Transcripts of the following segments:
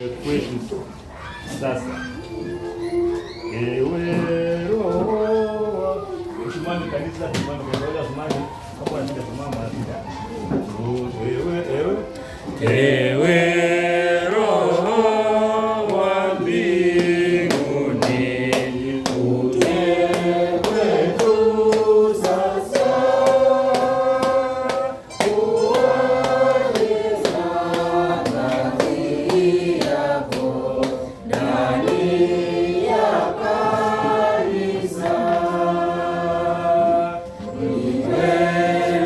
kwetu sasa. Ewe Roho, usimame kanisa, usimame kanisa, usimame kama unataka kusimama hapa. Ewe Roho wa mbinguni, uje kwetu sasa. Uone kazi yako ndani ya kanisa. Iwe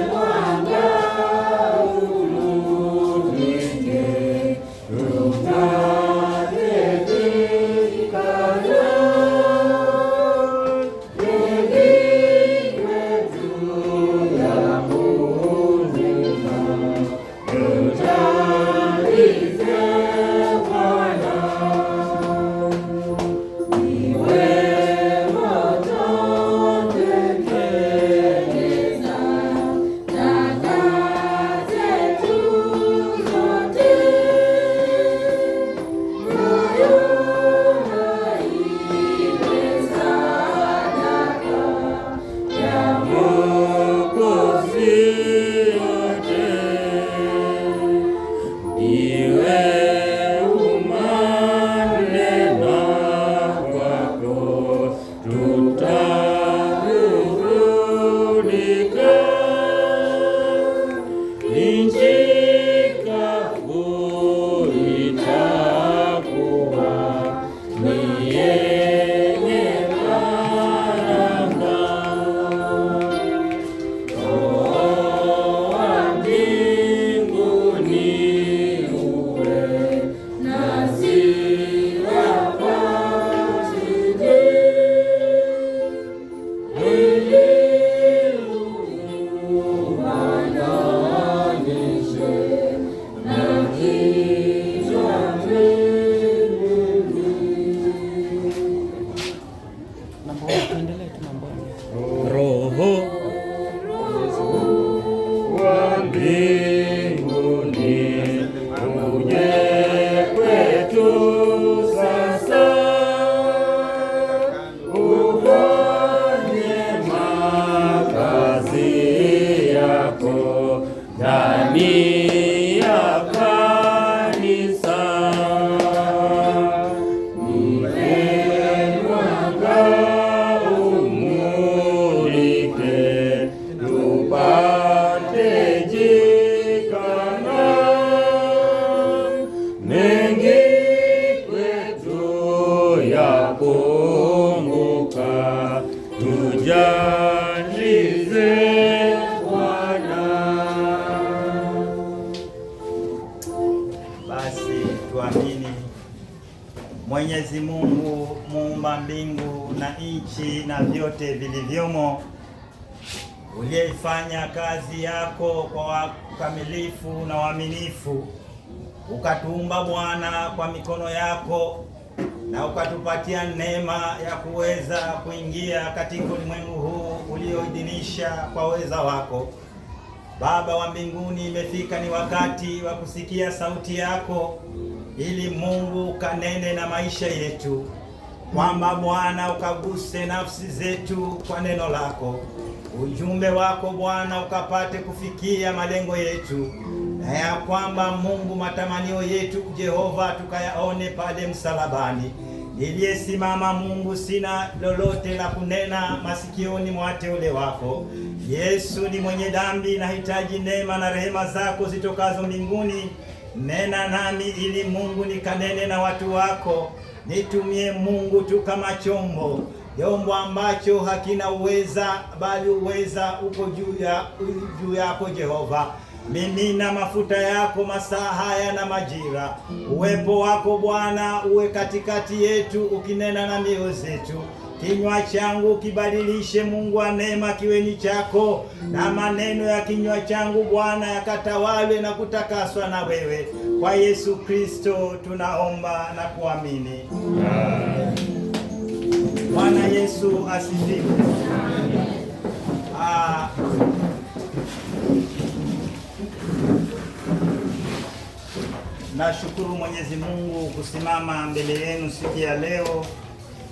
mwanga Roho wa mbinguni, uje kwetu sasa. Ufanye makazi yako ndani ya kanisa. Kumbuka tujalize Bwana. Basi tuamini Mwenyezi Mungu muumba mbingu na nchi na vyote vilivyomo, uliyeifanya kazi yako kwa ukamilifu na uaminifu, ukatuumba Bwana kwa mikono yako na ukatupatia neema ya kuweza kuingia katika ulimwengu huu ulioidhinisha kwa uweza wako. Baba wa mbinguni, imefika ni wakati wa kusikia sauti yako, ili Mungu kanene na maisha yetu, kwamba Bwana ukaguse nafsi zetu kwa neno lako. Ujumbe wako Bwana ukapate kufikia malengo yetu, na ya kwamba Mungu matamanio yetu Jehova tukayaone pale msalabani. Niliyesimama Mungu, sina lolote la kunena masikioni mwa wateule wako. Yesu ni mwenye dhambi, nahitaji neema na rehema zako zitokazo mbinguni. Nena nami ili Mungu nikanene na watu wako. Nitumie Mungu tu kama chombo ambacho hakina uweza, bali uweza uko juu yako Jehova. Mimina mafuta yako masaa haya na majira. Uwepo wako Bwana uwe katikati yetu, ukinena na mioyo zetu. Kinywa changu kibadilishe Mungu wa neema kiweni chako, na maneno ya kinywa changu Bwana yakatawale na kutakaswa na wewe. Kwa Yesu Kristo tunaomba na kuamini. Bwana Yesu asifiwe. Nashukuru Mwenyezi Mungu kusimama mbele yenu siku ya leo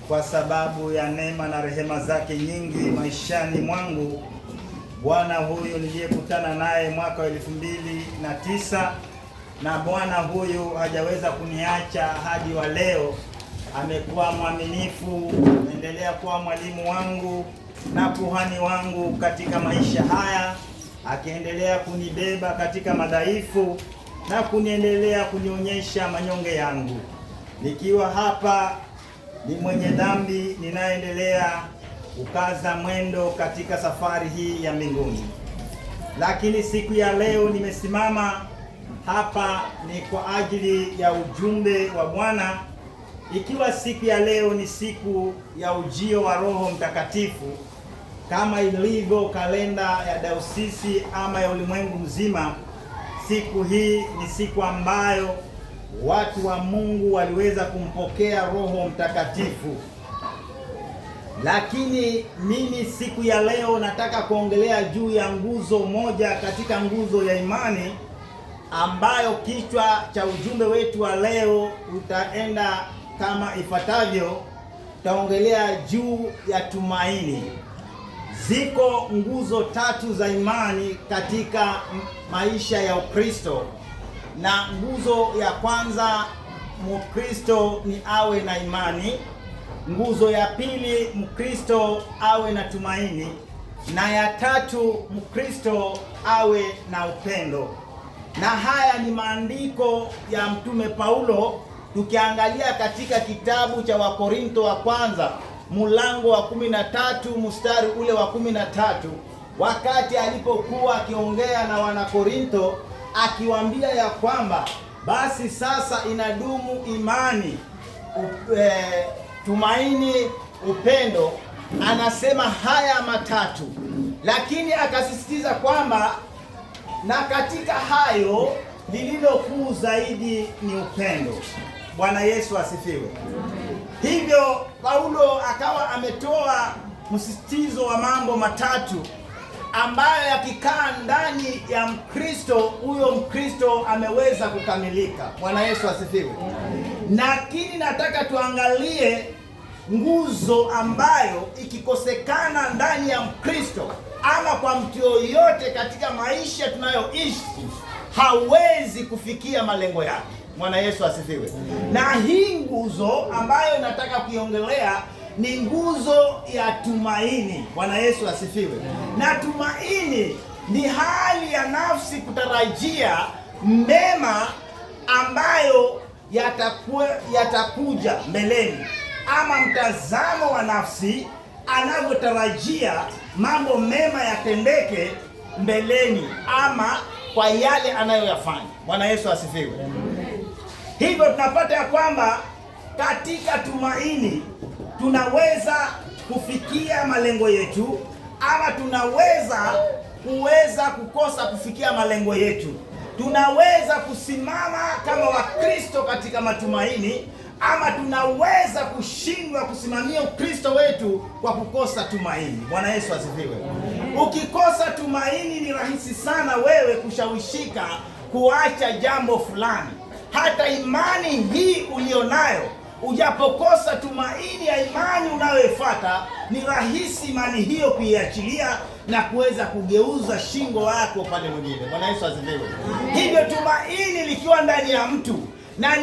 kwa sababu ya neema na rehema zake nyingi maishani mwangu. Bwana huyu niliyekutana naye mwaka wa 2009 na Bwana huyu hajaweza kuniacha hadi wa leo. Amekuwa mwaminifu, ameendelea kuwa mwalimu wangu na kuhani wangu katika maisha haya, akiendelea kunibeba katika madhaifu na kuniendelea kunionyesha manyonge yangu. Nikiwa hapa ni mwenye dhambi, ninaendelea kukaza mwendo katika safari hii ya mbinguni. Lakini siku ya leo nimesimama hapa ni kwa ajili ya ujumbe wa Bwana. Ikiwa siku ya leo ni siku ya ujio wa Roho Mtakatifu, kama ilivyo kalenda ya dayosisi ama ya ulimwengu mzima, siku hii ni siku ambayo watu wa Mungu waliweza kumpokea Roho Mtakatifu. Lakini mimi siku ya leo nataka kuongelea juu ya nguzo moja katika nguzo ya imani, ambayo kichwa cha ujumbe wetu wa leo utaenda kama ifuatavyo. Tutaongelea juu ya tumaini. Ziko nguzo tatu za imani katika maisha ya Ukristo, na nguzo ya kwanza, Mkristo ni awe na imani. Nguzo ya pili, Mkristo awe na tumaini, na ya tatu, Mkristo awe na upendo. Na haya ni maandiko ya Mtume Paulo. Tukiangalia katika kitabu cha Wakorintho wa kwanza mlango wa 13 mstari ule wa 13, wakati alipokuwa akiongea na Wanakorintho, akiwaambia ya kwamba basi sasa inadumu imani, tumaini, upendo. Anasema haya matatu, lakini akasisitiza kwamba na katika hayo lililo kuu zaidi ni upendo. Bwana Yesu asifiwe. Hivyo Paulo akawa ametoa msisitizo wa mambo matatu ambayo yakikaa ndani ya Mkristo, huyo Mkristo ameweza kukamilika. Bwana Yesu asifiwe. Lakini nataka tuangalie nguzo ambayo ikikosekana ndani ya Mkristo ama kwa mtu yoyote katika maisha tunayoishi, hawezi kufikia malengo yake. Bwana Yesu asifiwe. Na hii nguzo ambayo nataka kuiongelea ni nguzo ya tumaini. Bwana Yesu asifiwe. Na tumaini ni hali ya nafsi kutarajia mema ambayo yatakuja mbeleni, ama mtazamo wa nafsi anavyotarajia mambo mema yatendeke mbeleni ama kwa yale anayoyafanya. Bwana Yesu asifiwe. Hivyo tunapata ya kwamba katika tumaini tunaweza kufikia malengo yetu, ama tunaweza kukosa kufikia malengo yetu. Tunaweza kusimama kama Wakristo katika matumaini, ama tunaweza kushindwa kusimamia Ukristo wetu kwa kukosa tumaini. Bwana Yesu asifiwe. Ukikosa tumaini, ni rahisi sana wewe kushawishika kuacha jambo fulani. Hata imani hii ulionayo, ujapokosa tumaini ya imani unayoifuata, ni rahisi imani hiyo kuiachilia na kuweza kugeuza shingo yako pale mwingine. Bwana Yesu asifiwe. Hivyo tumaini likiwa ndani ya mtu, na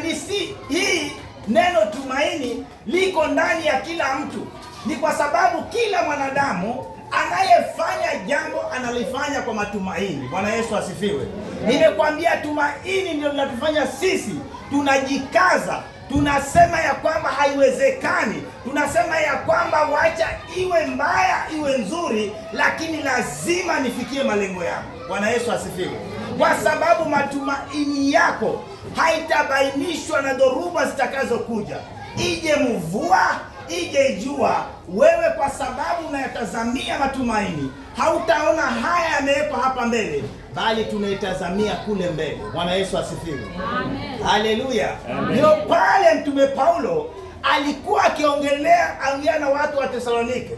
hii neno tumaini liko ndani ya kila mtu, ni kwa sababu kila mwanadamu anayefanya jambo analifanya kwa matumaini. Bwana Yesu asifiwe. Nimekwambia tumaini ndio linatufanya sisi tunajikaza, tunasema ya kwamba haiwezekani, tunasema ya kwamba wacha iwe mbaya iwe nzuri, lakini lazima nifikie malengo yangu. Bwana Yesu asifiwe. Kwa sababu matumaini yako haitabainishwa na dhoruba zitakazokuja, ije mvua, ije jua. Wewe kwa sababu unayatazamia matumaini, hautaona haya yamewekwa hapa mbele, bali tunaitazamia kule mbele. Bwana Yesu asifiwe. Amen. Haleluya. Ndio pale Mtume Paulo alikuwa akiongelea na watu wa Tesalonike,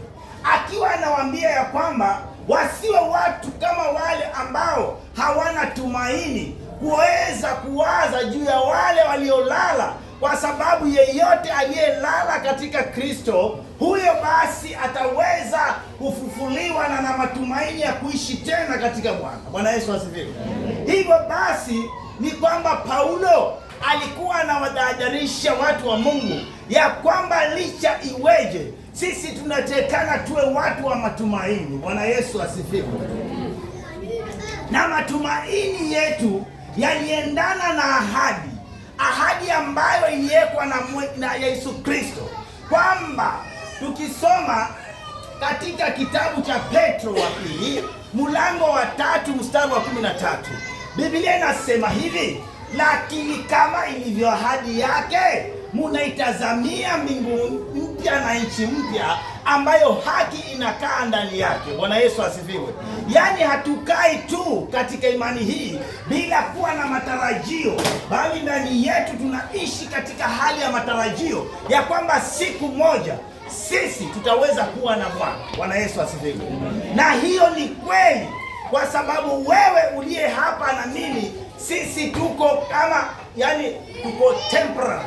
akiwa anawaambia ya kwamba wasiwe watu kama wale ambao hawana tumaini, kuweza kuwaza juu ya wale waliolala, kwa sababu yeyote aliyelala katika Kristo, huyo basi ataweza kufufuliwa na matumaini ya kuishi tena katika Bwana. Bwana Yesu asifiwe. Hivyo basi ni kwamba Paulo alikuwa anawadhahadharisha watu wa Mungu ya kwamba licha iweje, sisi tunatakana tuwe watu wa matumaini. Bwana Yesu asifiwe. Na matumaini yetu yaliendana na ahadi ambayo iliwekwa na Yesu Kristo, kwamba tukisoma katika kitabu cha Petro wa pili mlango wa 3 mstari wa 13, Biblia inasema hivi: lakini kama ilivyo ahadi yake, munaitazamia mbingu mpya na nchi mpya ambayo haki inakaa ndani yake. Bwana Yesu asifiwe. Yaani hatukai tu katika imani hii bila kuwa na matarajio, bali ndani yetu tunaishi katika hali ya matarajio ya kwamba siku moja sisi tutaweza kuwa na Bwana. Bwana Yesu asifiwe. Na hiyo ni kweli, kwa sababu wewe uliye hapa na mimi, sisi tuko kama, yani tuko temporary.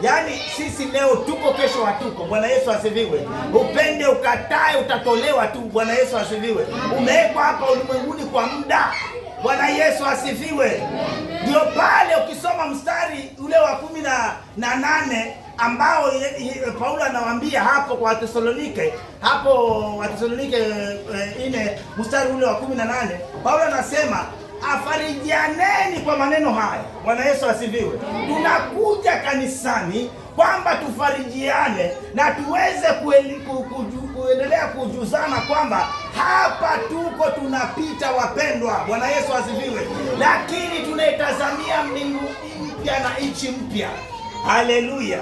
Yaani sisi leo tuko, kesho hatuko. Bwana Yesu asifiwe. Upende ukatae, utatolewa tu. Bwana Yesu asifiwe. Umewekwa hapa ulimwenguni kwa muda. Bwana Yesu asifiwe. Ndio pale ukisoma mstari ule wa 18 ambao Paulo anawaambia hapo kwa Wathesalonike, hapo Wathesalonike 4 mstari ule wa 18, Paulo anasema afarijianeni kwa maneno haya. Bwana Yesu asifiwe. Tunakuja kanisani kwamba tufarijiane na tuweze kuendelea kujuzana kwamba hapa tuko tunapita, wapendwa. Bwana Yesu asifiwe. Lakini tunaitazamia mbingu mpya na nchi mpya. Haleluya.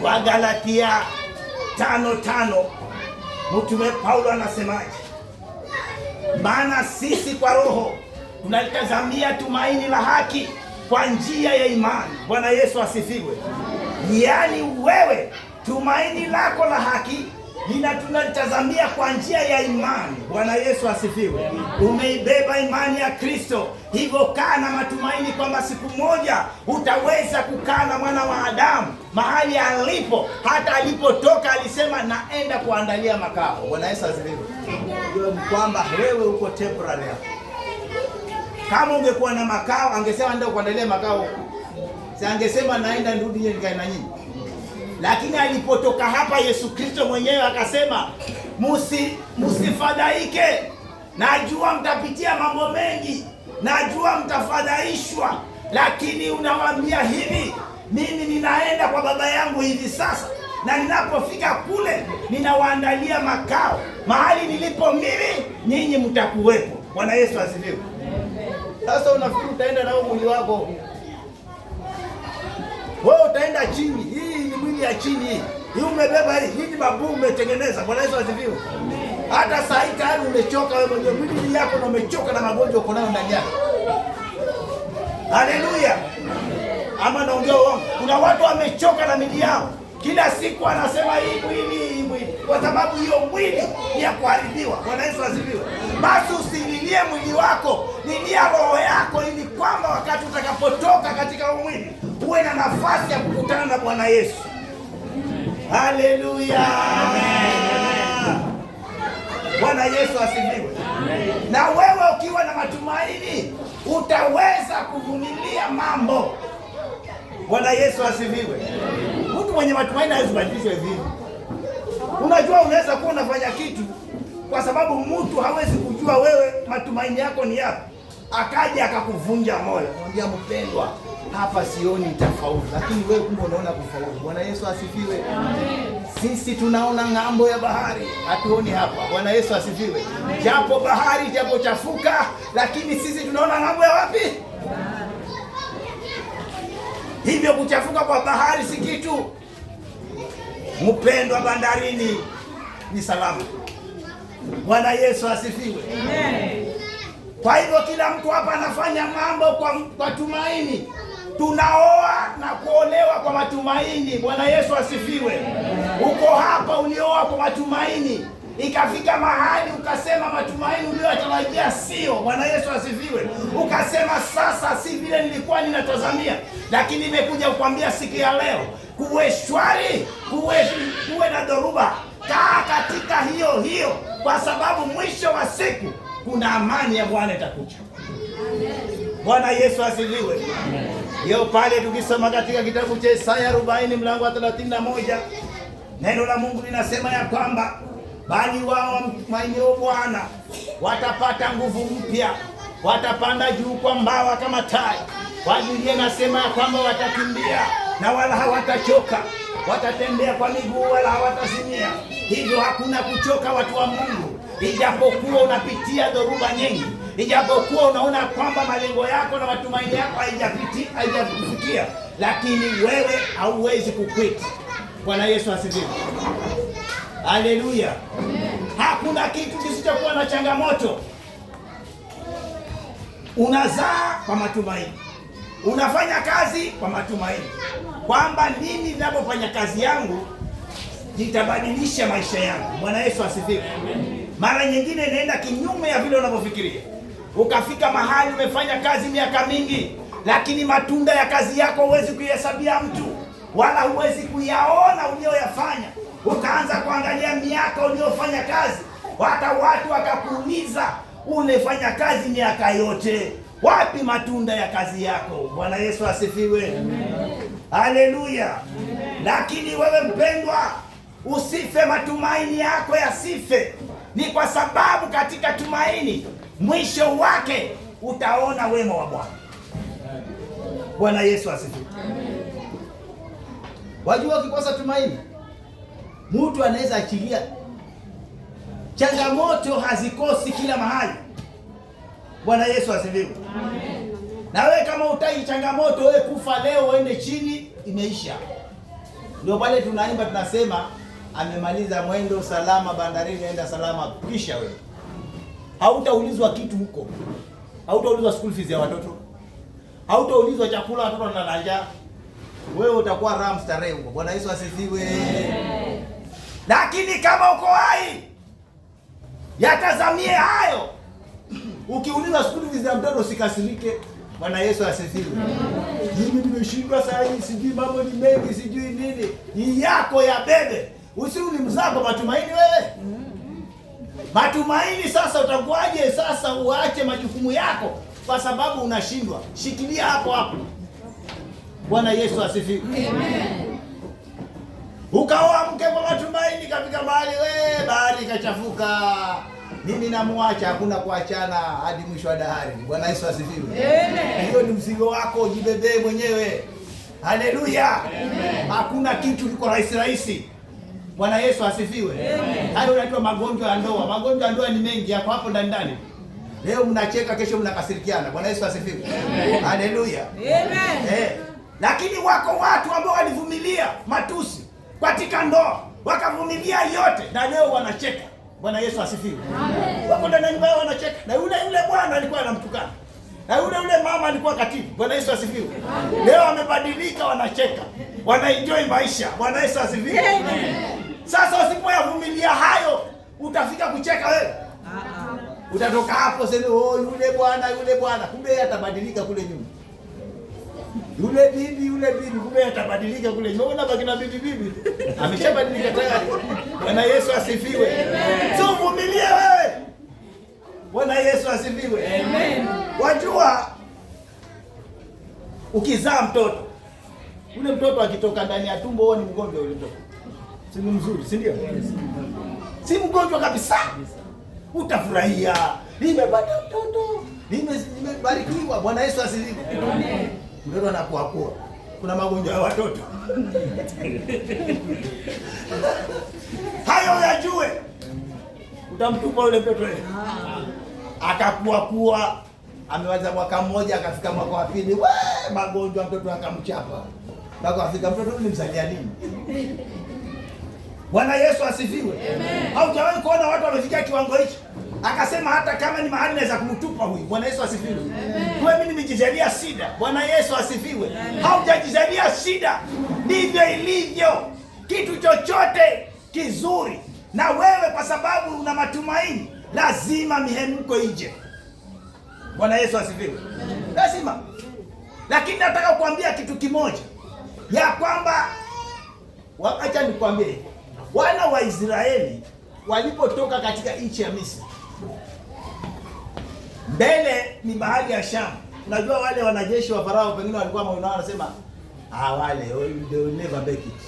Wa Galatia 5:5 mtume Paulo anasemaje? Maana sisi kwa roho tunalitazamia tumaini la haki kwa njia ya imani. Bwana Yesu asifiwe. Yaani wewe tumaini lako la haki tunalitazamia kwa njia ya imani. Bwana Yesu asifiwe. Umeibeba imani ya Kristo, hivyo kaa na matumaini kwamba siku moja utaweza kukaa na mwana wa Adamu mahali alipo. Hata alipotoka alisema naenda kuandalia makao. Bwana Yesu asifiwe. Ndio kwamba wewe uko temporary. Kama ungekuwa na makao angesema nenda kuandalia makao. Si angesema naenda nirudi nikae na nyinyi. Lakini alipotoka hapa Yesu Kristo mwenyewe akasema msifadhaike. Najua mtapitia mambo mengi, najua mtafadhaishwa, lakini unawaambia hivi, mimi ninaenda kwa Baba yangu hivi sasa, na ninapofika kule ninawaandalia makao. Mahali nilipo mimi nyinyi mtakuwepo. Bwana Yesu asifiwe. Sasa unafikiri utaenda nao mwili wako? Wewe utaenda chini. Hii ni mwili ya chini hii. Hii umebeba hii ni babu umetengeneza. Bwana Yesu asifiwe. Hata saa hii tayari umechoka wewe mwenyewe. Mwili yako na umechoka na magonjwa uko nayo ndani yako. Haleluya. Ama naongea uongo? Kuna watu wamechoka na mili yao. Kila siku anasema hii mwili, kwa sababu hiyo mwili ni ya kuharibiwa. Bwana Yesu asifiwe. Basi usililie mwili wako, lilia roho yako, ili kwamba wakati utakapotoka katika mwili uwe na nafasi ya kukutana na Bwana Yesu. Haleluya. Bwana Yesu asifiwe. Na wewe ukiwa na matumaini utaweza kuvumilia mambo. Bwana Yesu asifiwe. Mtu mwenye matumaini hawezi kubadilishwa hivi. Unajua unaweza kuwa unafanya kitu kwa sababu mtu hawezi kujua wewe matumaini yako ni yapi. Akaja akakuvunja moyo. Mwambia mpendwa, hapa sioni itafaulu, lakini wewe kumbe unaona kufaulu. Bwana Yesu asifiwe. Sisi tunaona ng'ambo ya bahari, hatuoni hapa. Bwana Yesu asifiwe. Japo bahari japo chafuka, lakini sisi tunaona ng'ambo ya wapi? Hivyo kuchafuka kwa bahari si kitu. Mpendwa, bandarini ni salama. Bwana Yesu asifiwe. Amen. Kwa hivyo kila mtu hapa anafanya mambo kwa tumaini. Tunaoa na kuolewa kwa matumaini. Bwana Yesu asifiwe. Uko hapa ulioa kwa matumaini. Ikafika mahali ukasema matumaini uliyotarajia sio. Bwana Yesu asifiwe. Ukasema sasa si vile nilikuwa ninatazamia, lakini nimekuja kukwambia siku ya leo, kuwe shwari, kuwe na dhoruba. Kaa katika hiyo hiyo, kwa sababu mwisho wa siku kuna amani ya Bwana itakuja. Bwana Yesu asifiwe. Hiyo pale tukisoma katika kitabu cha Isaya 40 mlango wa 31, neno la Mungu linasema ya kwamba bali wao wamtumainio Bwana watapata nguvu mpya, watapanda juu kwa mbawa kama tai. Kwa Biblia inasema ya kwamba watakimbia na wala hawatachoka, watatembea kwa miguu wala hawatazimia. Hivyo hakuna kuchoka, watu wa Mungu. Ijapokuwa unapitia dhoruba nyingi, ijapokuwa unaona kwamba malengo yako na matumaini yako haijafikia, lakini wewe hauwezi kukwiti. Bwana Yesu asifiwe. Haleluya. Hakuna kitu kisichokuwa na changamoto. Unazaa kwa matumaini, unafanya kazi kwa matumaini, kwamba nini ninapofanya kazi yangu nitabadilisha maisha yangu. Bwana Yesu asifiwe. Mara nyingine inaenda kinyume ya vile unavyofikiria. Ukafika mahali umefanya kazi miaka mingi, lakini matunda ya kazi yako huwezi kuihesabia mtu, wala huwezi kuyaona ulioyafanya. Ukaanza kuangalia miaka uliofanya kazi, hata watu wakakuuliza, umefanya kazi miaka yote, wapi matunda ya kazi yako? Bwana Yesu asifiwe. Haleluya. Lakini wewe mpendwa, usife, matumaini yako yasife. Ni kwa sababu katika tumaini mwisho wake utaona wema wa Bwana. Bwana Yesu asifiwe. Wajua, ukikosa tumaini mtu anaweza achilia. Changamoto hazikosi kila mahali. Bwana Yesu asifiwe. Na wewe kama utai changamoto, wewe kufa leo uende chini, imeisha. Ndio pale tunaimba tunasema, amemaliza mwendo salama bandarini, enda salama. Kisha wewe hautaulizwa kitu huko, hautaulizwa school fees ya watoto, hautaulizwa chakula watoto wanalala njaa. Wewe utakuwa raha mstarehe huko. Bwana Yesu asifiwe. Lakini kama uko hai, yatazamie hayo. Ukiulizwa school fees ya mtoto usikasirike. Bwana Yesu asifiwe. Mimi nimeshindwa saa hii, sijui mambo ni mengi, sijui nini. Hii yako ya bebe. Usiuli mzako matumaini wewe. Matumaini sasa utakuaje sasa uache majukumu yako kwa sababu unashindwa? Shikilia hapo hapo. Bwana Yesu asifiwe. Amen. Ukaoa mke kwa matumaini, kafika mahali wewe bahari ikachafuka. Mimi namuacha, hakuna kuachana hadi mwisho wa dahari. Bwana Yesu asifiwe. Amen. Hiyo ni mzigo wako, jibebee mwenyewe. Haleluya. Amen. Hakuna kitu kiko rahisi. Bwana Yesu asifiwe. Amen. Hayo yanaitwa magonjwa ya ndoa. Magonjwa ya ndoa ni mengi, yako hapo ndani. Leo mnacheka, kesho mnakasirikiana. Bwana Yesu asifiwe. Haleluya. Amen. Lakini wako watu ambao walivumilia matusi katika ndoa, wakavumilia yote, na leo wanacheka. Bwana Yesu asifiwe. Amen. Wako ndani yao wanacheka. Na yule bwana alikuwa anamtukana. Na yule mama alikuwa katibu. Bwana Yesu asifiwe. Amen. Leo wamebadilika, wanacheka. Wanaenjoy maisha. Bwana Yesu asifiwe. Amen. Sasa usipoyavumilia hayo, utafika kucheka wewe. Utatoka hapo sema, oh, yule bwana, kumbe atabadilika kule nyuma. Yule bibi, kumbe atabadilika kule nyuma. Unaona bakina bibi. Ameshabadilika tayari. Bwana Yesu asifiwe. Amen. So vumilie wewe. Bwana Yesu asifiwe. Amen. Wajua, ukizaa mtoto, ule mtoto akitoka ndani ya tumbo, huo ni mgonjwa ule mtoto. Si mzuri, si ndio? Si mgonjwa kabisa. Utafurahia. Nimepata mtoto. Nimebarikiwa. Bwana Yesu asifiwe. Amen. Mtoto anakuwa. Kuna magonjwa ya watoto. Hayo yajue. Utamtupa ule mtoto wewe. Akakuwa ameanza mwaka mmoja, akafika mwaka wa pili, magonjwa mtoto akamchapa. Mpaka afika mtoto ni mzalia nini? Bwana Yesu asifiwe. Amen. Haujawahi kuona watu wamefikia kiwango hicho? Akasema hata kama ni mahali naweza kumtupa huyu. Bwana Yesu asifiwe. Amen. Wewe mimi nimejijalia shida. Bwana Yesu asifiwe. Haujajijalia shida. Ndivyo ilivyo. Kitu chochote kizuri Na wewe kwa sababu una matumaini, lazima mihemko ije. Bwana Yesu asifiwe. Lazima. Lakini nataka kukuambia kitu kimoja, ya kwamba acha nikwambie, wana wa Israeli walipotoka katika nchi ya Misri, mbele ni bahari ya Shamu. Unajua wale wanajeshi wa Farao pengine walikuwa wanasema wale they will never make it.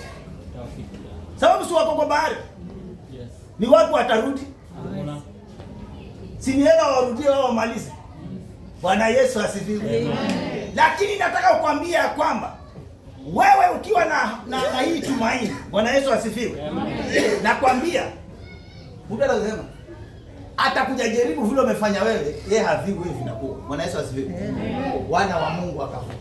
Sababu si wako kwa bahari. Yes. Ni wapi watarudi? Si nienda warudie wao wamalize. Bwana Yesu asifiwe. Lakini nataka kukwambia kwamba wewe ukiwa na hii tumaini, Bwana Yesu asifiwe. Nakwambia mtu anasema atakuja jaribu vile umefanya wewe, yeye haviwi hivi na kwa. Bwana Yesu asifiwe. Wana wa Mungu wakavuka.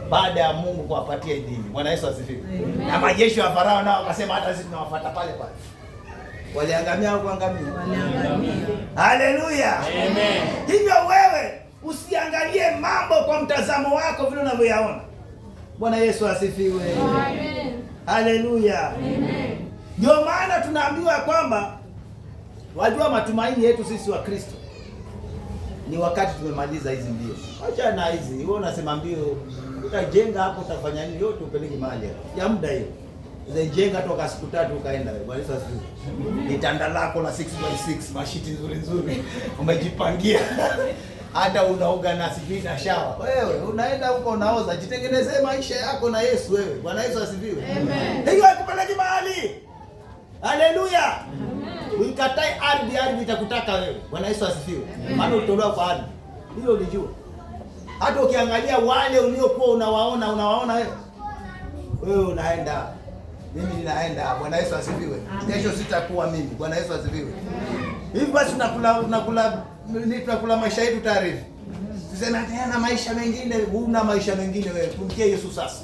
Baada ya Mungu kuwapatia idhini. Bwana Yesu asifiwe. Na majeshi ya Farao nao wakasema hata sisi tunawafuata pale pale. Waliangamia au kuangamia? Waliangamia. Haleluya. Amen. Hivyo wewe usiangalie mambo kwa mtazamo wako vile unavyoyaona. Bwana Yesu asifiwe. Amen. Haleluya. Amen. Ndio maana tunaambiwa kwamba wajua matumaini yetu sisi wa Kristo ni wakati tumemaliza hizi mbio. Acha na hizi. Wewe unasema mbio utajenga hapo, utafanya nini? Yote upeleke mahali ya muda hiyo. Unajenga toka siku 3 ukaenda wewe. Bwana Yesu asifiwe. Kitanda lako la 6x6, mashiti nzuri nzuri umejipangia. Hata unaoga na sipi na shawa. Wewe unaenda huko unaoza, jitengenezee maisha yako na Yesu wewe. Bwana Yesu asifiwe. Amen. Hiyo ikupeleke mahali. Haleluya. Amen. Uikatai ardhi itakutaka wewe. Bwana Yesu asifiwe. Maana utolewa kwa ardhi. Hilo ulijua. Hata ukiangalia wale uliokuwa unawaona wewe. Wewe unaenda. Mimi ninaenda. Bwana Yesu asifiwe. Kesho sitakuwa mimi. Bwana Yesu asifiwe. Hivi basi tunakula maisha yetu taarifa. Tuseme tena maisha mengine, huna maisha mengine wewe. Kumkie Yesu sasa.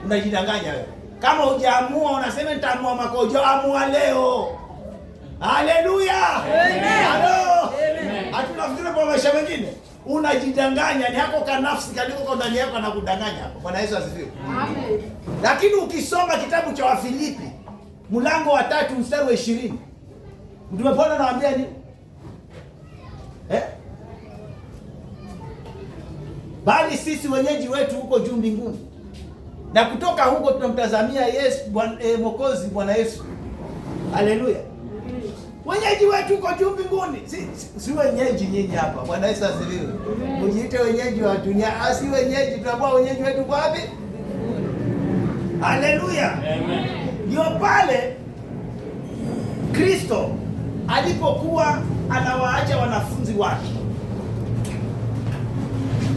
Unajidanganya wewe. Kama hujaamua unasema nitaamua makojo, amua leo. Haleluya. Amen. Halo. Hatunafikiri kwa maisha mengine. Unajidanganya, ni hako kanafsi kaliko kwa ndani yako anakudanganya hapo. Bwana Yesu asifiwe. Amen. Lakini ukisoma kitabu cha Wafilipi mlango wa 3 mstari wa 20, Mtume Paulo anawaambia nini? Bali sisi wenyeji wetu huko juu mbinguni, na kutoka huko tunamtazamia Yesu Mwokozi Bwana Yesu. Haleluya. Wenyeji wetu huko juu mbinguni. Si wenyeji nyinyi hapa. Bwana Yesu asifiwe. Mjiite wenyeji wa dunia, asi wenyeji. Tunakuwa wenyeji wetu kwa wapi? Haleluya. Amen. Ndio pale Kristo alipokuwa anawaacha wanafunzi wake.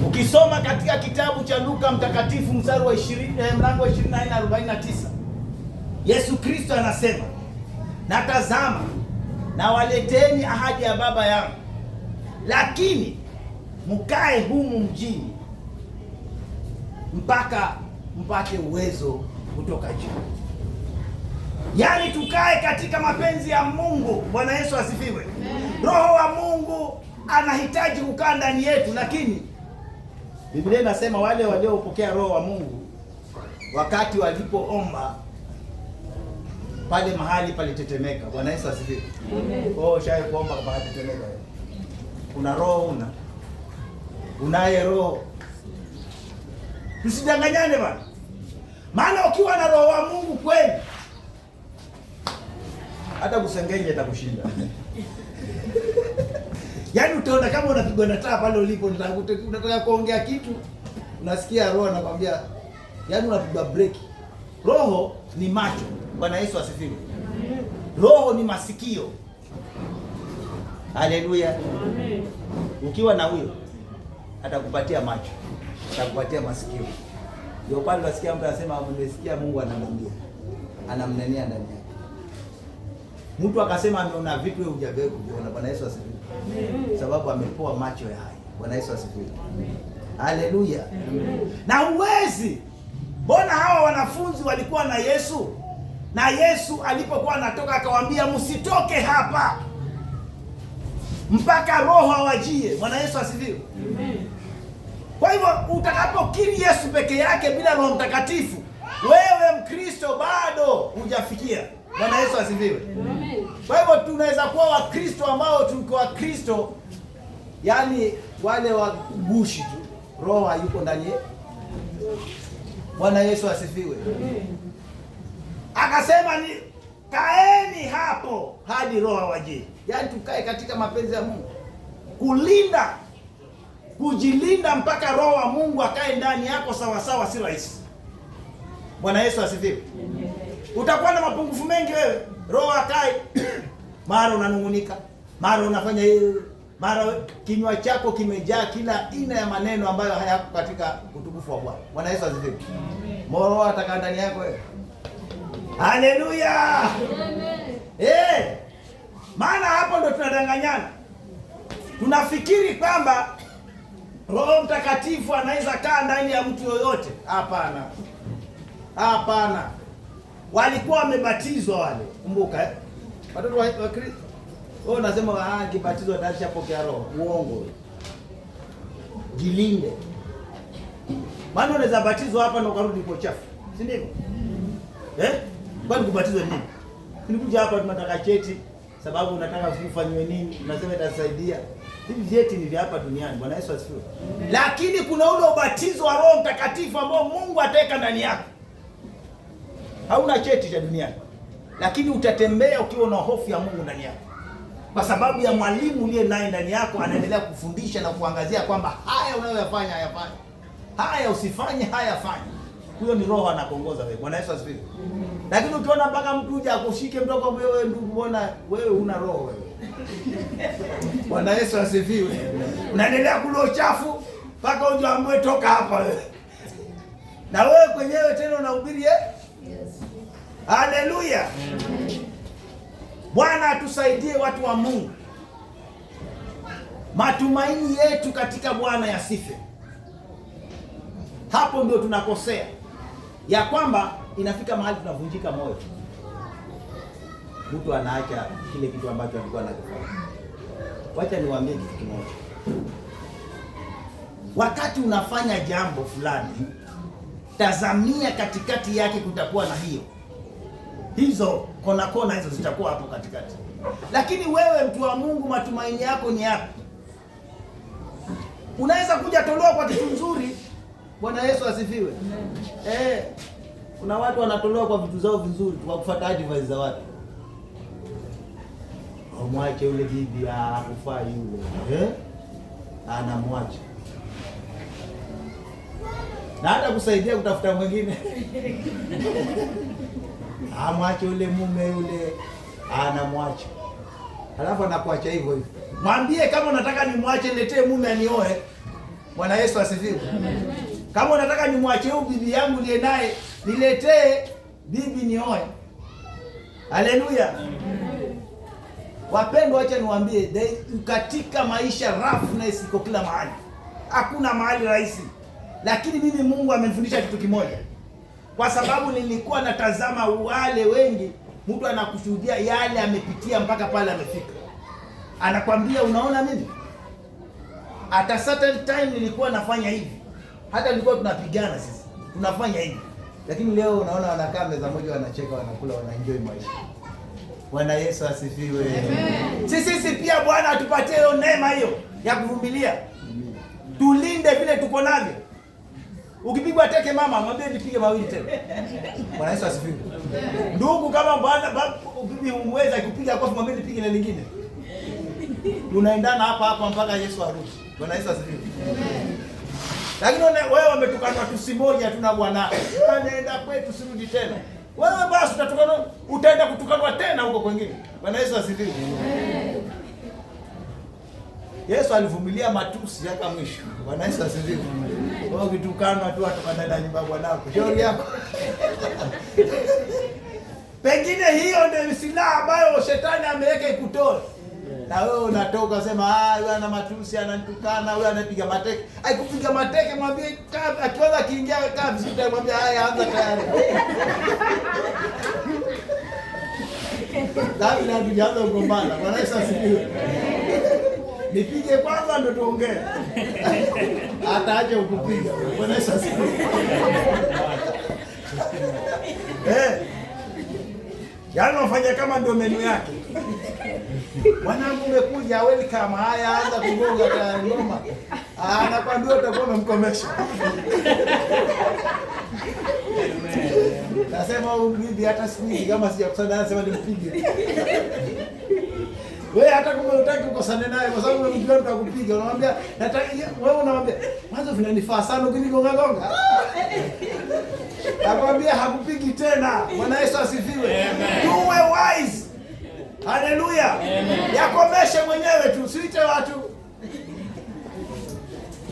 Ukisoma katika kitabu cha Luka mtakatifu mstari wa 20 mlango wa 24-49, Yesu Kristo anasema, "Na tazama, na waleteni ahadi ya Baba yangu, lakini mkae humu mjini mpaka mpate uwezo kutoka juu." Yaani tukae katika mapenzi ya Mungu. Bwana Yesu asifiwe. Roho wa Mungu anahitaji kukaa ndani yetu, lakini Biblia inasema wale waliopokea Roho wa Mungu wakati walipoomba pale mahali palitetemeka. Bwana Yesu asifiwe. Amen. Shaye kuomba kwa tetemeka. Una roho unaye roho. Tusidanganyane bwana. Maana ukiwa na Roho wa Mungu kweli, hata kusengenye itakushinda. Yaani utaona kama unapigwa na taa pale ulipo, unataka kuongea kitu, unasikia roho anakuambia, yaani unapigwa break. Roho ni macho. Bwana Yesu asifiwe. Roho ni masikio. Haleluya. Amen. Ukiwa na huyo atakupatia macho, atakupatia masikio. Ndio pale unasikia mtu anasema amesikia Mungu anamwambia, anamnenea ndani yake. Mtu akasema ameona vitu wewe hujawahi kuviona. Bwana Yesu asifiwe. Amen. Sababu amepoa macho ya hai. Bwana Yesu asifiwe. Haleluya. Na huwezi. Mbona hawa wanafunzi walikuwa na Yesu? Na Yesu alipokuwa anatoka akawaambia msitoke hapa mpaka Roho awajie. Bwana Yesu asifiwe. Amen. Kwa hivyo utakapokiri Yesu peke yake bila Roho Mtakatifu, wewe Mkristo bado hujafikia. Bwana Yesu asifiwe. Kwa hivyo tunaweza kuwa Wakristo ambao tuko Wakristo, yani wale wa gushi tu, roho hayuko ndani yetu. Bwana Yesu asifiwe. Akasema ni kaeni hapo hadi roho awaje. Yani tukae katika mapenzi ya Mungu, kulinda, kujilinda mpaka roho wa Mungu akae ndani yako sawa sawa, si rahisi. Bwana Yesu asifiwe. Utakuwa na mapungufu mengi wewe, roho akae mara unanungunika, mara unafanya hiyo, mara kinywa chako kimejaa kila aina ya maneno ambayo hayako katika utukufu wa Bwana. Bwana Yesu asifiwe. Roho atakaa ndani yako wewe. Haleluya. Amen. Maana hapo ndo tunadanganyana. Tunafikiri kwamba Roho Mtakatifu anaweza kaa ndani ya mtu yoyote. Hapana. Hapana. Walikuwa wamebatizwa wale. Kumbuka watoto wa Kristo. Wao nasema kibatizwa atashapokea roho. Uongo. Jilinde. Maana unaweza batizwa hapa na ukarudi kwa chafu. Si ndivyo? Kwani kubatizwa nini? Nilikuja hapa tunataka cheti sababu unataka kufanywe nini? Unasema itasaidia. Hivi vyeti ni vya hapa duniani. Bwana Yesu asifiwe. Lakini kuna ule ubatizo wa Roho Mtakatifu ambao Mungu ataweka ndani yako. Hauna cheti cha duniani, lakini utatembea ukiwa na hofu ya Mungu ndani yako, kwa sababu ya mwalimu uliye naye ndani yako, anaendelea kufundisha na kuangazia kwamba haya unayoyafanya hayafanye, haya usifanye, haya fanye. Huyo ni Roho anakuongoza wewe. Bwana Yesu asifiwe. Lakini ukiona mpaka mtu uje akushike mtoko wewe, ndugu, mbona wewe huna roho wewe? Bwana Yesu asifiwe. Unaendelea kula uchafu mpaka uje ambaye toka hapa wewe. Na wewe kwenyewe tena unahubiri Haleluya. Bwana atusaidie watu wa Mungu. Matumaini yetu katika Bwana yasife. Hapo ndio tunakosea, ya kwamba inafika mahali tunavunjika moyo. Mtu anaacha kile kitu ambacho alikuwa anakifanya. Wacha niwaambie kitu kimoja. Wakati unafanya jambo fulani, tazamia katikati yake kutakuwa na hizo kona hizo zitakuwa hapo katikati. Lakini wewe mtu wa Mungu, matumaini yako ni yapi? Unaweza kuja tolewa kwa kitu nzuri. Bwana Yesu asifiwe. Kuna watu wanatolewa kwa vitu zao vizuri kwa kufuata advice za watu. Mwache yule bibi akufaa yule. Anamwacha. Na hata kusaidia kutafuta mwingine. Mwache yule mume yule, anamwacha. Halafu anakuacha hivyo hivyo. Mwambie kama unataka nimwache, niletee mume anioe. Bwana Yesu asifiwe. Kama unataka nimwache huyu bibi yangu niye naye, niletee bibi nioe. Haleluya. Wapendwa, acha niwaambie, katika maisha roughness iko kila mahali. Hakuna mahali rahisi. Lakini mimi Mungu amenifundisha kitu kimoja. Kwa sababu nilikuwa natazama wale wengi, mtu anakushuhudia yale amepitia mpaka pale amefika. Anakwambia unaona mimi? At a certain time nilikuwa nafanya hivi. Hata nilikuwa tunapigana sisi. Tunafanya hivi. Lakini leo unaona wanakaa meza moja, wanacheka, wanakula, wanaenjoy maisha. Bwana Yesu asifiwe. Amen. Sisi pia Bwana atupatie hiyo neema hiyo ya kuvumilia. Tulinde vile tuko navyo. Ukipigwa teke mama, mwambie nipige mawili tena. Bwana Yesu asifiwe. Ndugu, kama Bwana bibi umweza kupiga kwa mwambie nipige na lingine. Tunaendana hapa mpaka Yesu arudi. Bwana Yesu asifiwe. Lakini wewe umetukana tusi moja tuna Bwana. Anaenda kwetu sirudi tena. Wewe basi utatukana, utaenda kutukanwa tena huko kwingine. Bwana Yesu asifiwe. Yesu alivumilia matusi mpaka mwisho. Bwana Yesu asifiwe. Wewe ukitukanwa tu atakana ndani ya Bwanako. Shauri yako. Pengine hiyo ndio silaha ambayo shetani ameweka ikutoe. Na wewe unatoka sema yule ana matusi, ananitukana, yule anapiga mateke. Haikupiga mateke, mwambie akianza kiingia kazi utamwambia haya anza tayari. Ndio tunaanza kugombana. Bwana Yesu asifiwe. Nipige kwanza ndo tuongee. Ataaje ukupiga. Bwana Yesu asifiwe. Yaani unafanya kama ndio menu yake. Mwanangu umekuja, welcome. Haya, anza kugonga kwa ngoma. Nakwambia utakuwa umemkomesha. Nasema huyu bibi hata siku hizi kama sijakusana nasema nimpige. Wewe hata kama unataka ukosane naye kwa sababu unamjua nitakupiga. Unamwambia nataka wewe unamwambia mwanzo vinanifaa sana ukinigonga gonga. Nakwambia hakupigi tena. Bwana Yesu asifiwe. Tuwe wise. Haleluya. Yakomeshe mwenyewe tu, usiite watu.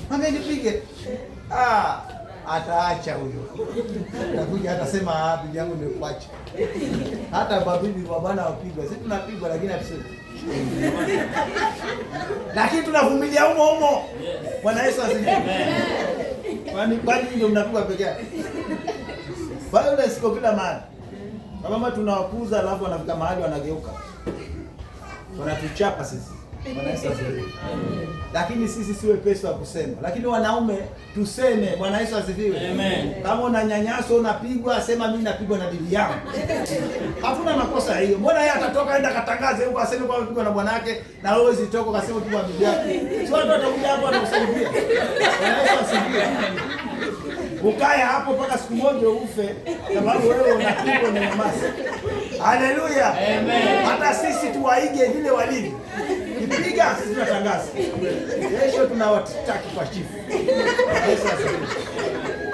Mwambie nipige. Ataacha huyo. Atakuja atasema bibi yangu nimekuacha. Hata babibi wa bwana wapigwa. Sisi tunapigwa lakini hatusemi. Lakini tunavumilia humo. Bwana Yesu asifiwe. Kwani ndio mnapigwa peke yake? Bado siko kila mahali. Kama tunawakuza alafu wanafika mahali wanageuka. Wanatuchapa sisi. Bwana Yesu asifiwe. Lakini sisi siwe pesa wa kusema. Lakini wanaume tuseme. Bwana Yesu asifiwe. Amen. Kama unanyanyaswa unapigwa, sema mimi napigwa na bibi yangu. Hakuna makosa hiyo. Mbona yeye atatoka aenda katangaze huko aseme kwa mpigwa na bwana yake na wewe usitoke kaseme kwa bibi yako. Sio watu watakuja hapo wanakusaidia. Bwana Yesu asifiwe. Ukae hapo mpaka siku moja ufe sababu wewe unapigwa na nyamaza. Haleluya. Amen. Hata sisi tuwaige vile walivyo. Kipiga sisi tunatangaza. Kesho tunawataki kwa chifu. Yesu asifiwe.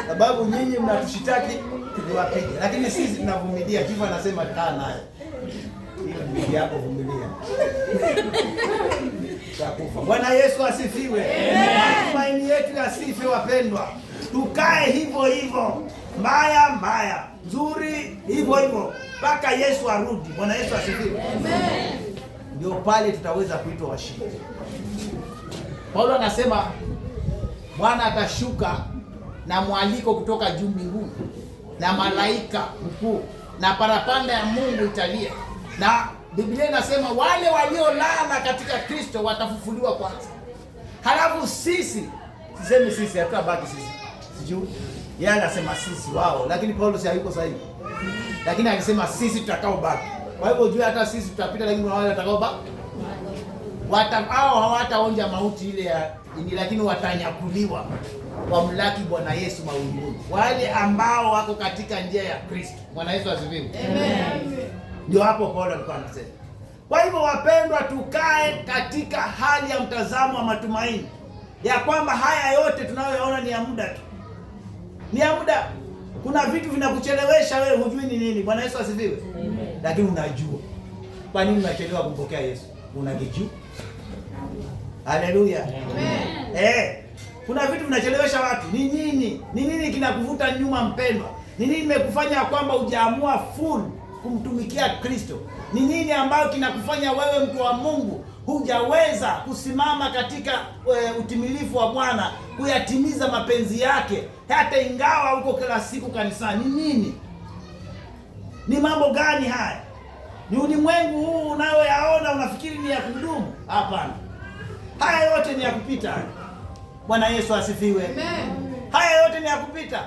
Sababu nyinyi mnatushitaki tuwapige. Lakini sisi tunavumilia. Chifu anasema kaa naye. Hiyo bibi yako vumilia. Utakufa. Bwana Yesu asifiwe. Matumaini yetu yasife wapendwa. Tukae hivyo mbaya nzuri hivyo mpaka Yesu arudi. Bwana Yesu asifiwe. Amen. Ndio pale tutaweza kuitwa washindi. Paulo anasema Bwana atashuka na mwaliko kutoka juu mbinguni na malaika mkuu na parapanda ya Mungu italia, na Biblia inasema wale waliolala katika Kristo watafufuliwa kwanza. Halafu sisi hatabaki sisi. Sijui. Yeye anasema sisi wao, lakini Paulo si hayuko sahihi. Lakini alisema sisi tutakao baki. Kwa hivyo jua hata sisi tutapita, lakini kuna wale watakao baki. Hawataonja mauti ile ya ini, lakini watanyakuliwa wamlaki Bwana Yesu mawinguni. Wale ambao wako katika njia ya Kristo. Bwana Yesu asifiwe. Amen. Ndio hapo Paulo alikuwa anasema. Kwa hivyo wapendwa, tukae katika hali ya mtazamo wa matumaini ya kwamba haya yote tunayoyaona ni ya muda tu. Ni ya muda. Kuna vitu vinakuchelewesha wewe hujui ni nini. Bwana Yesu asifiwe. Amen. Lakini unajua. Kwa nini unachelewa kumpokea Yesu? Unajijua. Haleluya. Amen. Kuna vitu vinachelewesha watu. Ni nini? Ni nini kinakuvuta nyuma mpendwa? Ni nini imekufanya kwamba hujaamua full kumtumikia Kristo? Ni nini ambayo kinakufanya wewe mtu wa Mungu hujaweza kusimama katika utimilifu wa Bwana, kuyatimiza mapenzi yake hata ingawa uko kila siku kanisani? Ni nini? Ni mambo gani haya? Ni ulimwengu huu unayoyaona unafikiri ni ya kudumu? Hapana. Haya yote ni ya kupita. Bwana Yesu asifiwe. Amen. Haya yote ni ya kupita.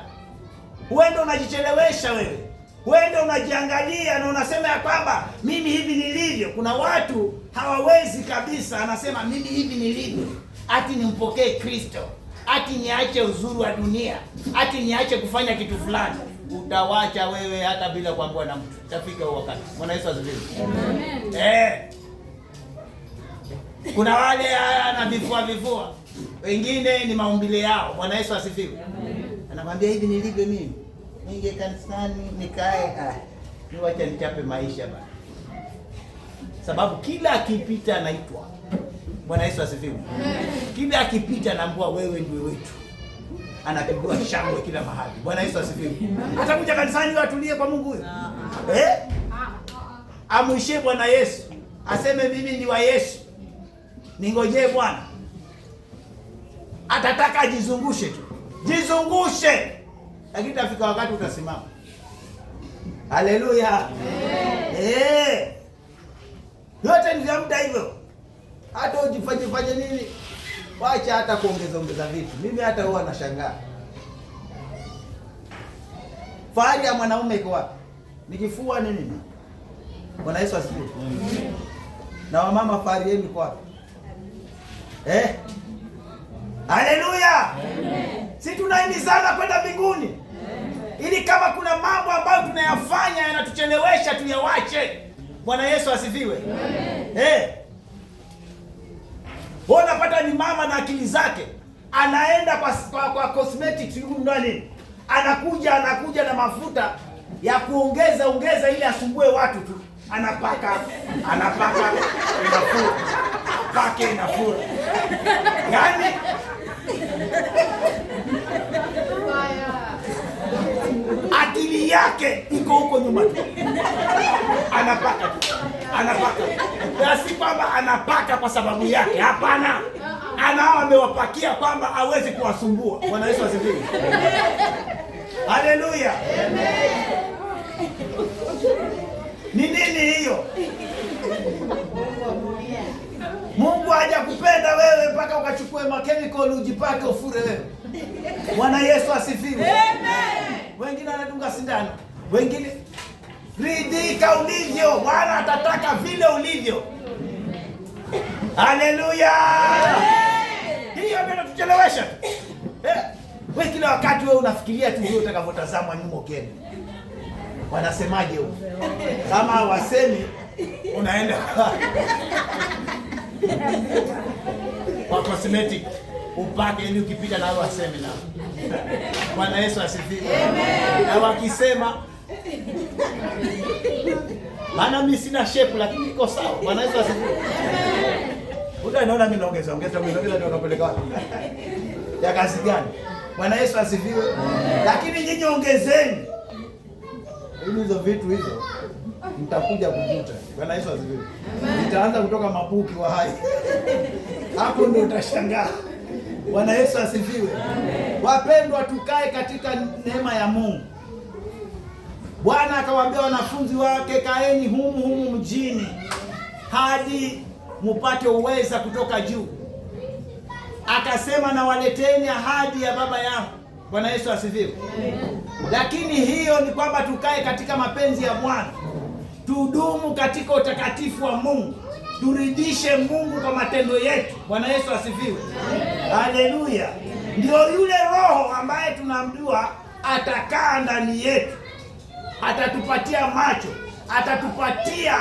Huenda unajichelewesha wewe. Huenda unajiangalia na unasema ya kwamba mimi hivi nilivyo. Kuna watu hawawezi kabisa, anasema mimi hivi nilivyo, ati nimpokee Kristo, ati niache uzuri wa dunia, ati niache kufanya kitu fulani. Utawacha wewe hata bila kuambiwa na mtu. Itafika huo wakati. Bwana Yesu asifiwe. Amen. Kuna wale na vifua. Wengine ni maumbile yao. Bwana Yesu asifiwe. Anakuambia hivi nilivyo mimi. Ninge kanisani nikae niwacha nichape maisha bana. Sababu kila akipita anaitwa. Bwana Yesu asifiwe. Kila akipita anaambiwa wewe ndiwe wetu. Anapigwa shangwe kila mahali. Bwana Yesu asifiwe. Atakuja kanisani atulie kwa Mungu huyo. Amuishie Bwana Yesu. Aseme mimi ni wa Yesu. Ningojee Bwana. Atataka ajizungushe tu. Jizungushe. Lakini tafika wakati utasimama. Haleluya. Yote ni vya muda hivyo. Hata ujifanye nini? Wacha hata kuongeza vitu. Mimi hata huwa nashangaa. Fahari ya mwanaume iko wapi? Nikifua nini? Bwana Yesu asifiwe. Na wamama fahari yenu kwa wapi? Haleluya. Si tunahimizana kwenda mbinguni, ili kama kuna mambo ambayo tunayafanya yanatuchelewesha tuyawache. Bwana Yesu asifiwe. Wewe unapata ni mama na akili zake, anaenda kwa cosmetics ndani, anakuja na mafuta ya kuongeza ili asumbue watu tu, anapaka inafura. Yaani akili yake iko huko nyuma tu, anapaka. Na si kwamba anapaka kwa sababu yake, hapana. Anao amewapakia kwamba hawezi kuwasumbua. Bwana Yesu asifiwe. Haleluya. Ni nini hiyo? Mungu hajakupenda wewe mpaka ukachukue makemikali ujipake ufure wewe. Bwana Yesu asifiwe. Wengine wanadunga sindano, wengine ridhika ulivyo. Bwana atataka vile ulivyo. Haleluya. Hiyo ndio tuchelewesha. Wewe kila wakati wewe unafikiria tu vile utakavyotazamwa nyuma ukenda. Wanasemaje huko? Kama wasemi unaenda kwa cosmetic upake ili ukipita na wao waseme na. Bwana Yesu asifiwe. Na wakisema maana mimi sina shape lakini iko sawa. Bwana Yesu asifiwe. Unaona mimi naongeza ndio unapeleka wapi? Ya kazi gani? Bwana Yesu asifiwe. Lakini nyinyi ongezeni. Hizo vitu hizo mtakuja kujuta. Bwana Yesu asifiwe. Nitaanza kutoka mabuki wa hai. Hapo ndio utashangaa. Bwana Yesu asifiwe. Wapendwa, tukae katika neema ya Mungu. Bwana akawaambia wanafunzi wake, kaeni humu mjini hadi mupate uweza kutoka juu. Akasema, na waleteni ahadi ya Baba yangu. Bwana Yesu asifiwe. Lakini hiyo ni kwamba tukae katika mapenzi ya Bwana, tudumu katika utakatifu wa Mungu, turidhishe Mungu kwa matendo yetu. Bwana Yesu asifiwe. Haleluya. Ndio yule Roho ambaye tunamjua atakaa ndani yetu, atatupatia macho, atatupatia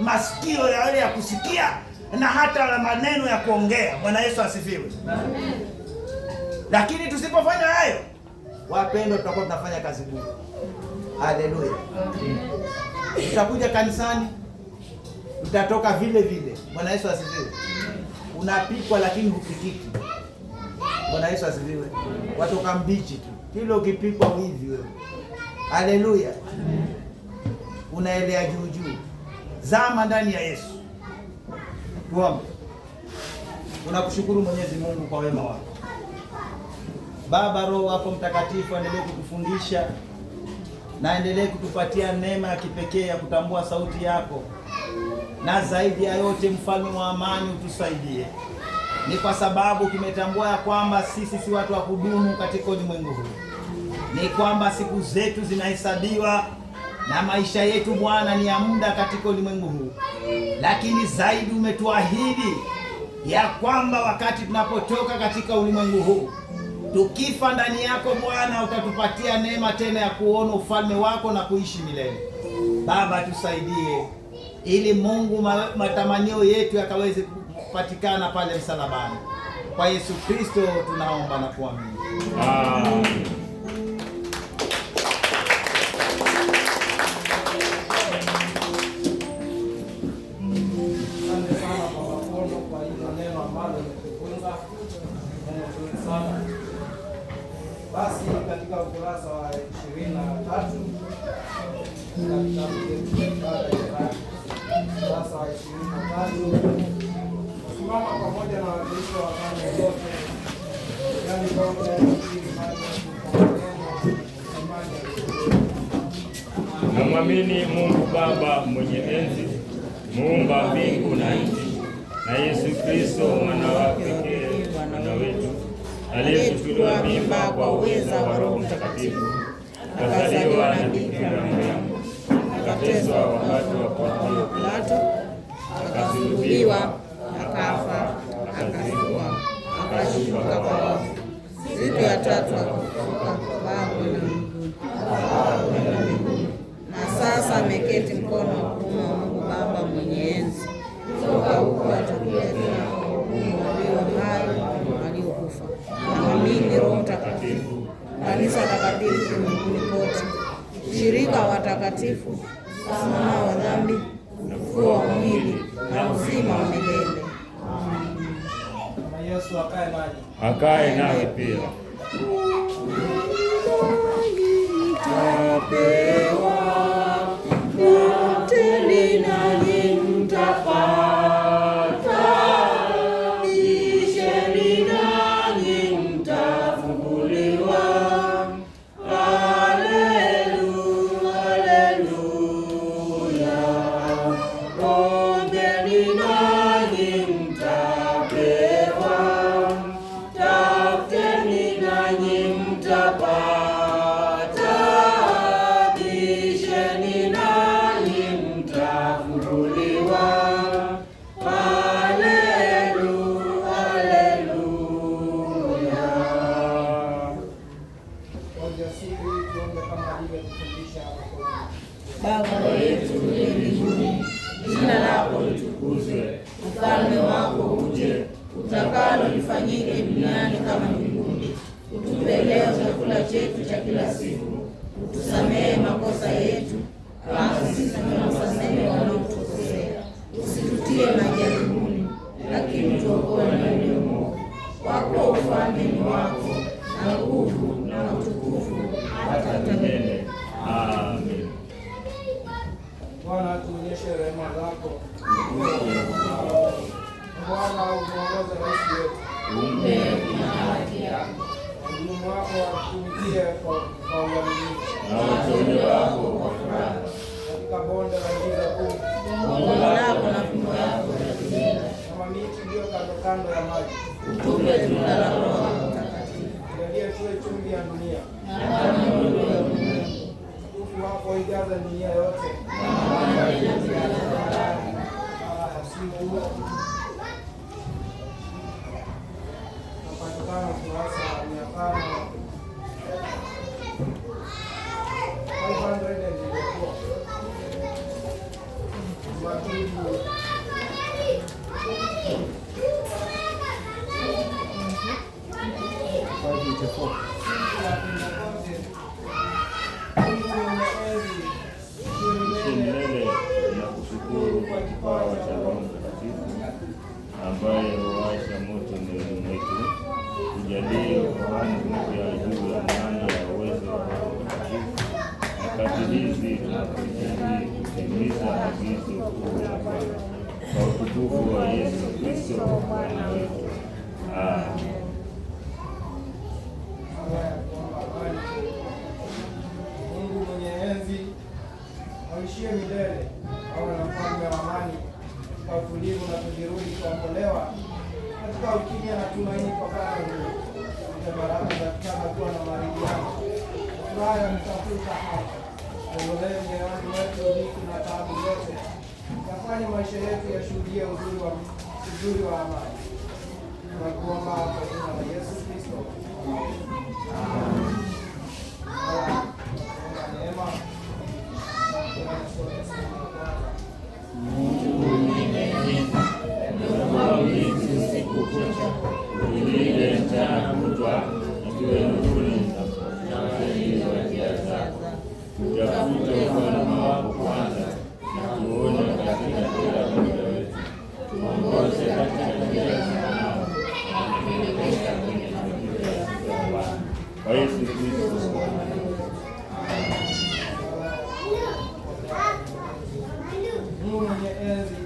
masikio yale ya kusikia na hata na maneno ya kuongea. Bwana Yesu asifiwe. Lakini tusipofanya hayo, wapendwa, tutakuwa tunafanya kazi bure. Haleluya. Tutakuja kanisani, tutatoka vile vile. Bwana Yesu asifiwe. Unapikwa lakini hupikiki. Bwana Yesu asifiwe. Watoka mbichi tu. Kile ukipikwa hivi wewe. Haleluya. Unaelea juu. Zama ndani ya Yesu. Tuombe. Tunakushukuru Mwenyezi Mungu kwa wema wako. Baba, Roho wako Mtakatifu endelee kutufundisha na endelee kutupatia neema ya kipekee ya kutambua sauti yako, na zaidi ya yote, Mfalme wa amani, utusaidie. Ni kwa sababu tumetambua ya kwamba sisi si watu wa kudumu katika ulimwengu huu, ni kwamba siku zetu zinahesabiwa na maisha yetu Bwana ni ya muda katika ulimwengu huu. Lakini zaidi umetuahidi ya kwamba wakati tunapotoka katika ulimwengu huu, tukifa ndani yako Bwana, utatupatia neema tena ya kuona ufalme wako na kuishi milele. Baba, tusaidie ili Mungu matamanio yetu yakaweze kupatikana pale msalabani. Kwa Yesu Kristo tunaomba na kuamini. Amen. Basi katika ukurasa wa 23 ukurasa wa 23 simama pamoja na watumishi wa falme zote, yaani namwamini Mungu Baba mwenye enzi, muumba mbingu na nchi, na Yesu Kristo mwana wa pekee, Bwana wetu, aliyetuchukuliwa mimba kwa uweza wa Roho Mtakatifu, akazaliwa na Bikira Maria, akateswa aliteswa wakati wa Pontio Pilato, akasulubiwa, akafa, akazikwa, akashuka kwa wafu. Siku ya tatu akafufuka, kwenda mbinguni, na sasa ameketi mkono wa kuume wa Mungu Baba mwenye enzi. Toka huko atakuja tena kuwahukumu walio hai na waliokufa. Naamini Roho Mtakatifu, kanisa takatifu ulimwenguni kote, ushirika wa watakatifu, msamaha wa dhambi, ufufuo wa mwili na uzima wa milele. Na Yesu akae nanyi. Akae nawe pia. Baba yetu uliye mbinguni, jina lako litukuzwe, ufalme wako uje, utakalo lifanyike duniani kama mbinguni. Utupe leo chakula chetu cha kila siku, utusamehe makosa yetu kama sisi tunavyowasamehe wanaotukosea, usitutie majaribuni, lakini tuokoe na yule mwovu. Wako ufalme ni wako, na nguvu na utukufu hata milele. Amen. Bwana atuonyeshe rehema zako. Bwana uongoze rais wetu. Umpe na haki yako. Wahudumu wako watumikie kwa uaminifu. Na wateule wako kwa furaha. Katika bonde la giza kuu, Gongo lako na fimbo yako yatulinda. kama miti iliyo kando kando ya maji. Utupe tunda la Roho Mtakatifu. Tujalie tuwe chumvi ya dunia. Na kama nuru ya ulimwengu. Utukufu wako ijaze dunia yote. Napatikana kurasa 554. Milele na kushukuru kwa kipawa cha Roho Mtakatifu ambaye huwasha moto mioyoni mwetu. Tujalie ufahamu mpya juu ya maana ya uwezo wa Roho Mtakatifu nyakati hizi tunapojitahidi kutimiza agizo kuu la Bwana, kwa utukufu wa Yesu Kristo Bwana wetu. Amen. Mungu mwenye enzi aishie milele, awe na mfalme wa amani, kwa utulivu na kujirudi kuombolewa katika ukimya na tumaini kwa Bwana. Kwa baraka za kutaka kuwa na maridhiano, furaha ya mtafuta hapa, ondolee mioyoni mwetu dhiki na taabu zote, yafanye maisha yetu yashuhudie uzuri wa amani. Tunakuomba kwa jina la Yesu Kristo. Neema usiku kucha, ulinde mchana kutwa, ikiwe nzuri na wasaidizi wa njia zako. Tutafute ufalme wako kwanza, na tuone katika kila mmoja wetu. Tuongoze katika njia ya salama, na kutuelekeza kwenye mafikio ya siku ya Bwana. Kwa Yesu Kristo Bwana wetu. Mungu mwenye enzi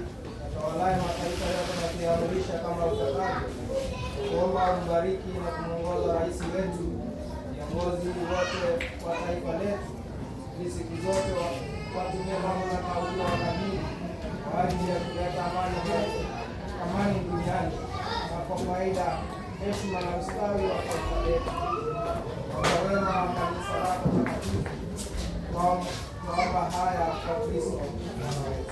atawalaye mataifa yote na kuyaamrisha kama utakavyo, kuomba umbariki na kumwongoza rais wetu, viongozi wote wa taifa letu, ili siku zote watumie mamlaka uliowakabidhi kwa ajili ya kuleta amani duniani na kwa faida, heshima na ustawi wa taifa letu. Kwa wema wa kanisa lako takatifu, Tunaomba haya kwa Kristo Bwana wetu.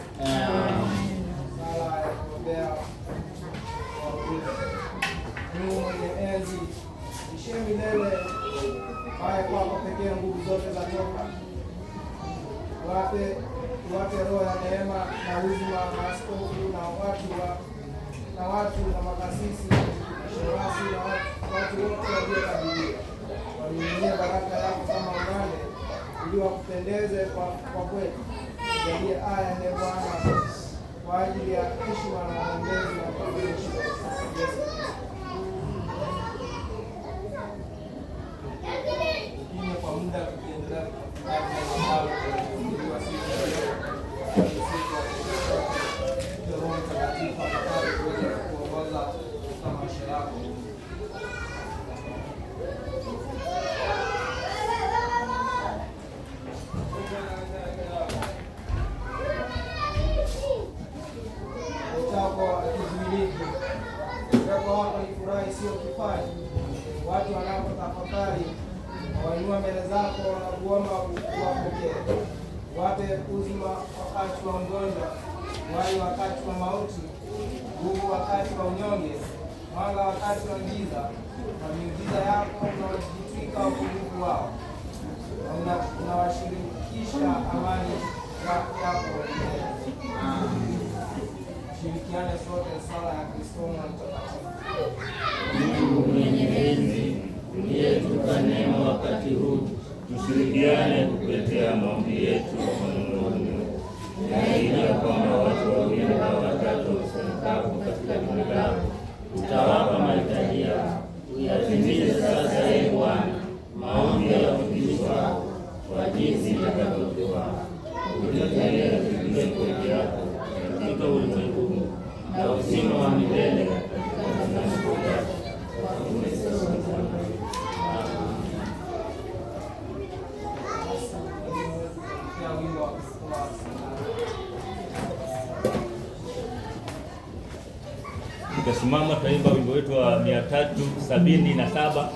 Sala ya kuombea waumini. Mungu mwenye enzi, ishie milele, haya kwako pekee nguvu zote za toka. Tuwape roho ya neema na uzima na askofu na watu na makasisi na shemasi na watu wote waliokabiliwa. Wamiminie baraka yako kama umande ili wakupendeze kwa kweli. Jalie aya nne Bwana kwa ajili ya heshima na maombezi na kuadhimisha Yesu. Lakini kwa muda tukiendelea Roho Mtakatifu atakaye kuweza kuongoza katika maisha yako. Chako akizuiliki. Chako wako ni furaha isiyo kifani. Watu wanapotafakari wainua mbele zako na kuomba uwapokee. Wape uzima wakati wa ugonjwa, uhai wakati wa mauti, nguvu wakati wa unyonge, mwanga wakati wa giza, na miujiza yako unaojitwika upungufu wao. Unawashirikisha amani yako. Shirikiane sote sala ya Kristo Mtakatifu. Mungu mwenye enzi, uliyetupa neema wakati huu, tushirikiane kukuletea maombi yetu kwa Mungu. Naahidi ya kwamba watu wawili au watatu wakusanyikapo katika jina lako, utawapa mahitaji yao. Uyatimize sasa, Ee Bwana, maombi ya watumishi wako kwa jinsi itakavyokuwa. Utujalie tuingie kweli yako katika ulimwengu na uzima wa milele katika jina lako. Tutasimama tutaimba wimbo wetu wa 377.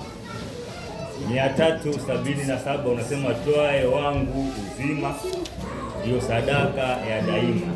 377 unasema toae wangu uzima ndio sadaka ya daima.